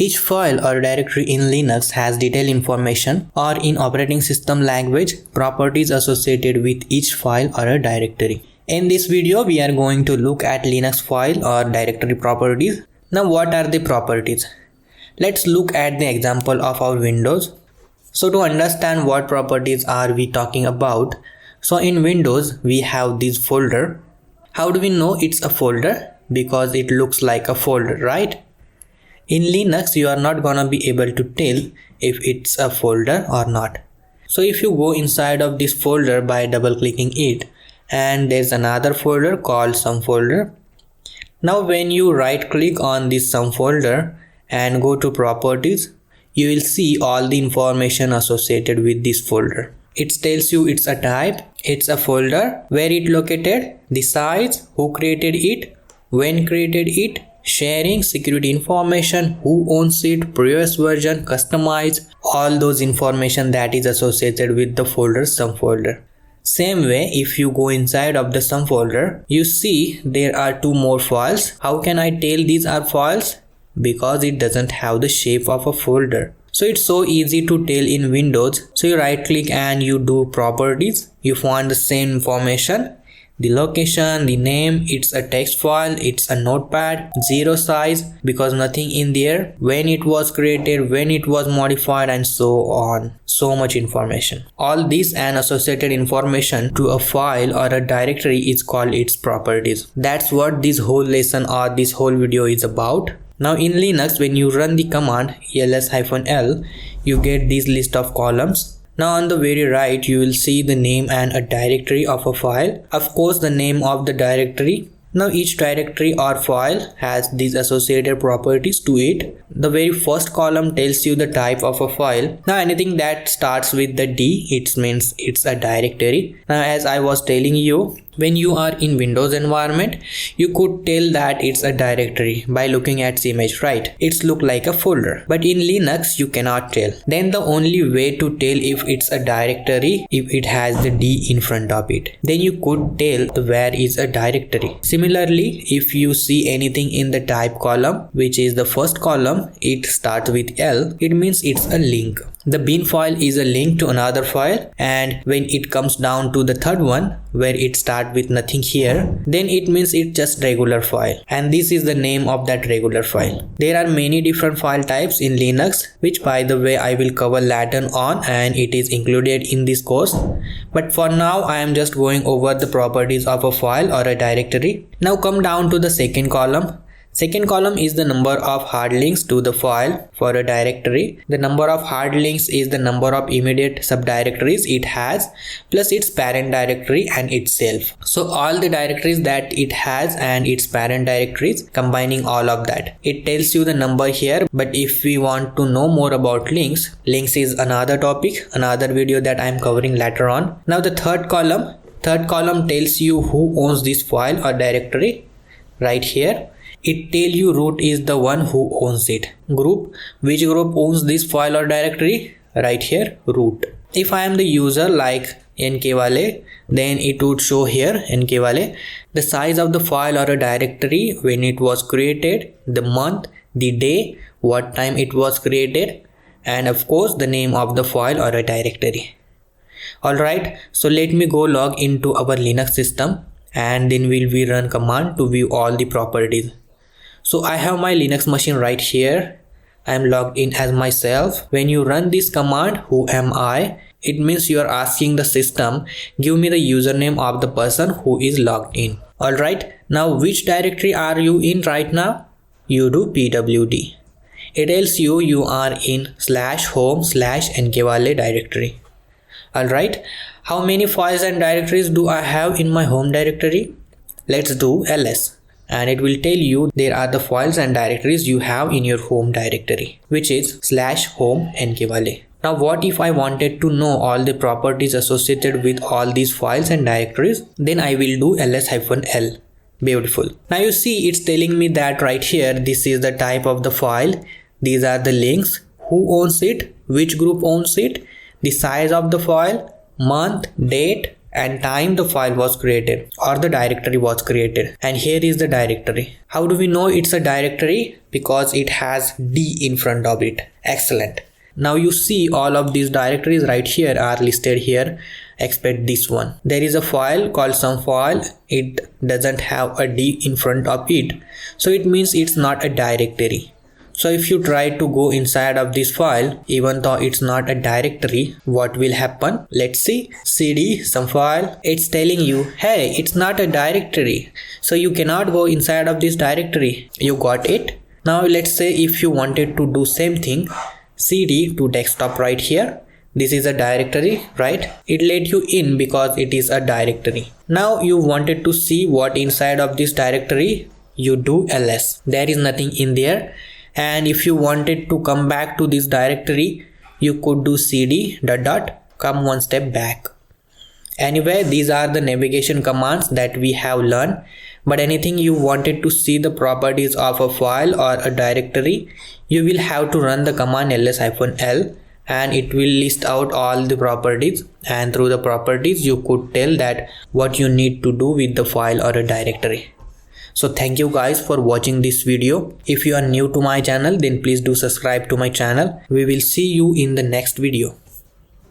Each file or directory in Linux has detailed information, or in operating system language, properties associated with each file or a directory. In this video, we are going to look at Linux file or directory properties. Now, what are the properties? Let's look at the example of our Windows. So to understand what properties are we talking about, so in Windows, we have this folder. How do we know it's a folder? Because it looks like a folder, right? In Linux, you are not gonna be able to tell if it's a folder or not. So if you go inside of this folder by double clicking it, and there's another folder called some folder. Now when you right click on this some folder and go to properties, you will see all the information associated with this folder. It tells you it's a type, it's a folder, where it located, the size, who created it, when created it, sharing, security information, who owns it, previous version, customized, all those information that is associated with the folder some folder. Same way, if you go inside of the some folder, you see there are two more files. How can I tell these are files? Because it doesn't have the shape of a folder. So it's so easy to tell in Windows. So you right click and you do properties. You find the same information. The location, the name, it's a text file, it's a notepad, zero size because nothing in there, when it was created, when it was modified, and so on. So much information. All this and associated information to a file or a directory is called its properties. That's what this whole lesson or this whole video is about. Now in Linux, when you run the command ls-l, you get this list of columns. Now on the very right, you will see the name and a directory of a file. Of course, the name of the directory. Now each directory or file has these associated properties to it. The very first column tells you the type of a file. Now anything that starts with the D, it means it's a directory. Now as I was telling you, when you are in Windows environment, you could tell that it's a directory by looking at the image, right? It's look like a folder. But in Linux, you cannot tell. Then the only way to tell if it's a directory, if it has the D in front of it. Then you could tell where is a directory. Similarly, if you see anything in the type column, which is the first column, it starts with L, it means it's a link. The bin file is a link to another file, and when it comes down to the third one where it starts with nothing here, then it means it's just regular file, and this is the name of that regular file. There are many different file types in Linux, which by the way I will cover later on, and it is included in this course. But for now I am just going over the properties of a file or a directory. Now come down to the second column. Second column is the number of hard links to the file for a directory. The number of hard links is the number of immediate subdirectories it has plus its parent directory and itself. So all the directories that it has and its parent directories, combining all of that. It tells you the number here, but if we want to know more about links is another topic, another video that I am covering later on. Now the third column tells you who owns this file or directory right here. It tells you root is the one who owns it. Group, which group owns this file or directory? Right here, root. If I am the user like nkwale, then it would show here nkwale, the size of the file or a directory, when it was created, the month, the day, what time it was created, and of course the name of the file or a directory. Alright, so let me go log into our Linux system, and then we run command to view all the properties. So I have my Linux machine right here. I am logged in as myself. When you run this command, who am I? It means you are asking the system, give me the username of the person who is logged in. Alright, now which directory are you in right now? You do pwd. It tells you you are in /home/nkwale directory. Alright, how many files and directories do I have in my home directory? Let's do ls. And it will tell you there are the files and directories you have in your home directory, which is /home nkwale. Now what if I wanted to know all the properties associated with all these files and directories? Then I will do ls-l. Beautiful. Now you see it's telling me that right here, this is the type of the file. These are the links, who owns it, which group owns it, the size of the file, month, date, and time the file was created or the directory was created. And here is the directory. How do we know it's a directory? Because it has D in front of it. Excellent. Now you see all of these directories right here are listed here except this one. There is a file called some file. It doesn't have a D in front of it, so it means it's not a directory. So if you try to go inside of this file, even though it's not a directory, what will happen? Let's see. CD some file. It's telling you, hey, it's not a directory, so you cannot go inside of this directory. You got it? Now let's say if you wanted to do same thing, CD to desktop right here. This is a directory, right? It let you in because it is a directory. Now you wanted to see what inside of this directory. You do ls. There is nothing in there. And if you wanted to come back to this directory, you could do cd ... come one step back. Anyway, these are the navigation commands that we have learned. But anything you wanted to see the properties of a file or a directory, you will have to run the command ls-l, and it will list out all the properties, and through the properties you could tell that what you need to do with the file or a directory. So thank you guys for watching this video. If you are new to my channel, then please do subscribe to my channel. We will see you in the next video.